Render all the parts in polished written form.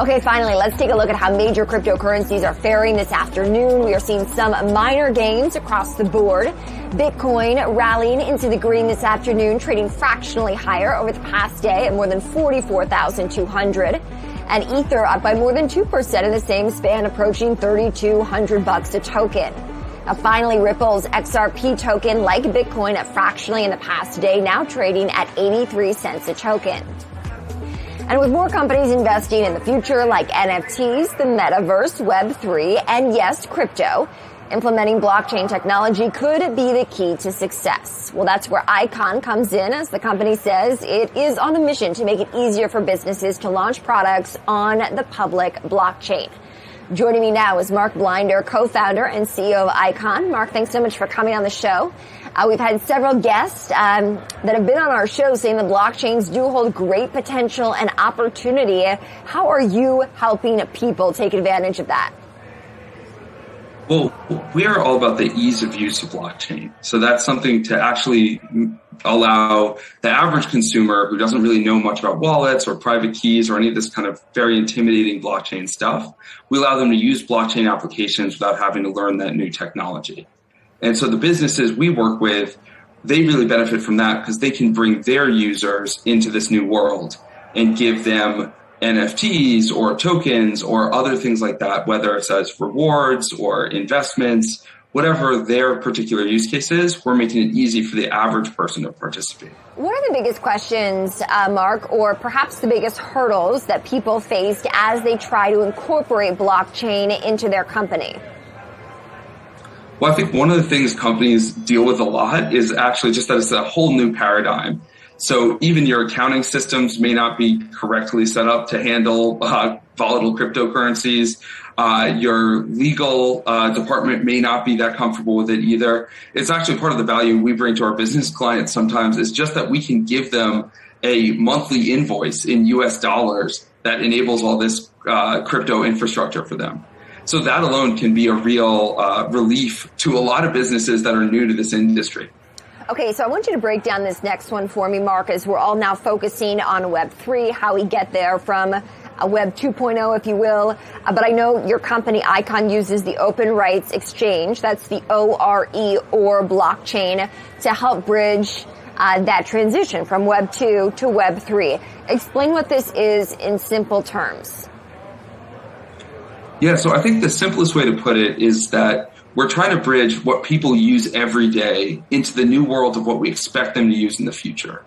Okay, finally, let's take a look at how major cryptocurrencies are faring this afternoon. We are seeing some minor gains across the board. Bitcoin rallying into the green this afternoon, trading fractionally higher over the past day at more than 44,200. And Ether up by more than 2% in the same span, approaching $3,200 a token. Now, finally, Ripple's XRP token, like Bitcoin, fractionally in the past day, now trading at 83 cents a token. And with more companies investing in the future like NFTs, the metaverse, Web3, and yes, crypto, implementing blockchain technology could be the key to success. Well, that's where AIKON comes in, as the company says it is on a mission to make it easier for businesses to launch products on the public blockchain. Joining me now is Marc Blinder, co-founder and CEO of AIKON. Marc, thanks so much for coming on the show. We've had several guests that have been on our show saying the blockchains do hold great potential and opportunity. How are you helping people take advantage of that? Well, we are all about the ease of use of blockchain. So that's something to actually allow the average consumer who doesn't really know much about wallets or private keys or any of this kind of very intimidating blockchain stuff. We allow them to use blockchain applications without having to learn that new technology. And so the businesses we work with, they really benefit from that because they can bring their users into this new world and give them NFTs or tokens or other things like that, whether it's as rewards or investments, whatever their particular use case is, we're making it easy for the average person to participate. What are the biggest questions, Marc, or perhaps the biggest hurdles that people faced as they try to incorporate blockchain into their company? Well, I think one of the things companies deal with a lot is actually just that it's a whole new paradigm. So even your accounting systems may not be correctly set up to handle volatile cryptocurrencies. Your legal department may not be that comfortable with it either. It's actually part of the value we bring to our business clients sometimes is just that we can give them a monthly invoice in US dollars that enables all this crypto infrastructure for them. So that alone can be a real relief to a lot of businesses that are new to this industry. Okay, so I want you to break down this next one for me, Marc, as we're all now focusing on Web3, how we get there from a Web 2.0, if you will. But I know your company, AIKON, uses the Open Rights Exchange, that's the ORE, or blockchain, to help bridge that transition from Web 2 to Web 3. Explain what this is in simple terms. Yeah, so I think the simplest way to put it is that we're trying to bridge what people use every day into the new world of what we expect them to use in the future.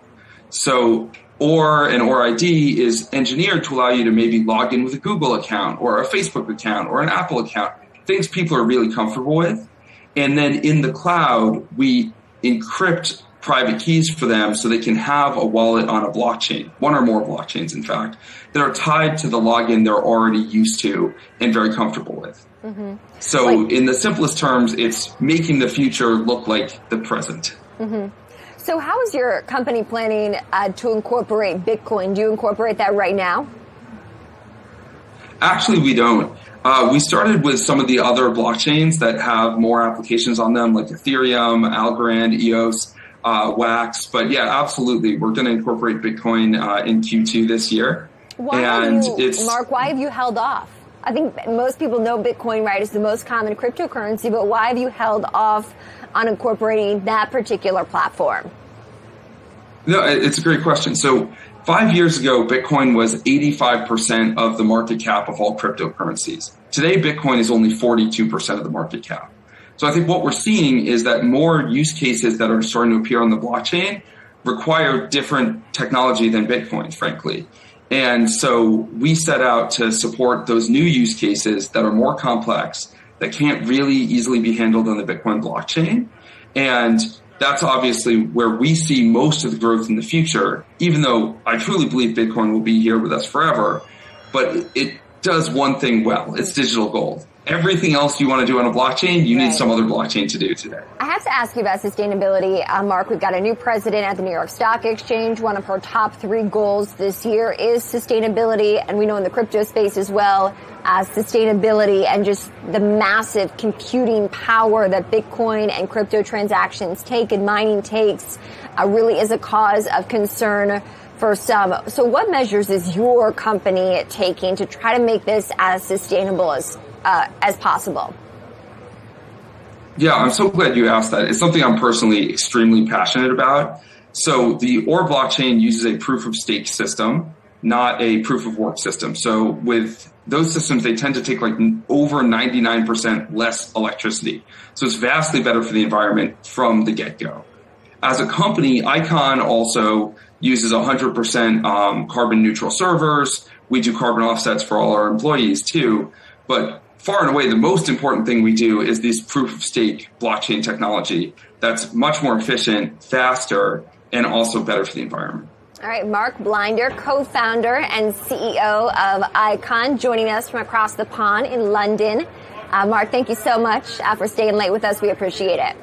So OR and OR ID is engineered to allow you to maybe log in with a Google account or a Facebook account or an Apple account, things people are really comfortable with. And then in the cloud, we encrypt private keys for them so they can have a wallet on a blockchain, one or more blockchains, in fact, that are tied to the login they're already used to and very comfortable with. Mm-hmm. So in the simplest terms, it's making the future look like the present. Mm-hmm. So how is your company planning to incorporate Bitcoin? Do you incorporate that right now? Actually, we don't. We started with some of the other blockchains that have more applications on them, like Ethereum, Algorand, EOS, Wax. But yeah, absolutely. We're going to incorporate Bitcoin in Q2 this year. Marc, why have you held off? I think most people know Bitcoin, right, is the most common cryptocurrency, but why have you held off on incorporating that particular platform? No, it's a great question. So 5 years ago, Bitcoin was 85% of the market cap of all cryptocurrencies. Today, Bitcoin is only 42% of the market cap. So I think what we're seeing is that more use cases that are starting to appear on the blockchain require different technology than Bitcoin, frankly. And so we set out to support those new use cases that are more complex, that can't really easily be handled on the Bitcoin blockchain. And that's obviously where we see most of the growth in the future, even though I truly believe Bitcoin will be here with us forever. But it does one thing well, it's digital gold. Everything else you want to do on a blockchain, you need some other blockchain to do today. I have to ask you about sustainability. Marc, we've got a new president at the New York Stock Exchange. One of her top 3 goals this year is sustainability. And we know in the crypto space as well, sustainability and just the massive computing power that Bitcoin and crypto transactions take and mining takes really is a cause of concern for some. So what measures is your company taking to try to make this as sustainable as possible? Yeah, I'm so glad you asked that. It's something I'm personally extremely passionate about. So the OR blockchain uses a proof of stake system, not a proof of work system. So with those systems, they tend to take like over 99% less electricity. So it's vastly better for the environment from the get-go. As a company, AIKON also uses 100% carbon neutral servers. We do carbon offsets for all our employees too. But far and away, the most important thing we do is this proof of stake blockchain technology that's much more efficient, faster, and also better for the environment. All right, Marc Blinder, co-founder and CEO of AIKON, joining us from across the pond in London. Marc, thank you so much for staying late with us. We appreciate it.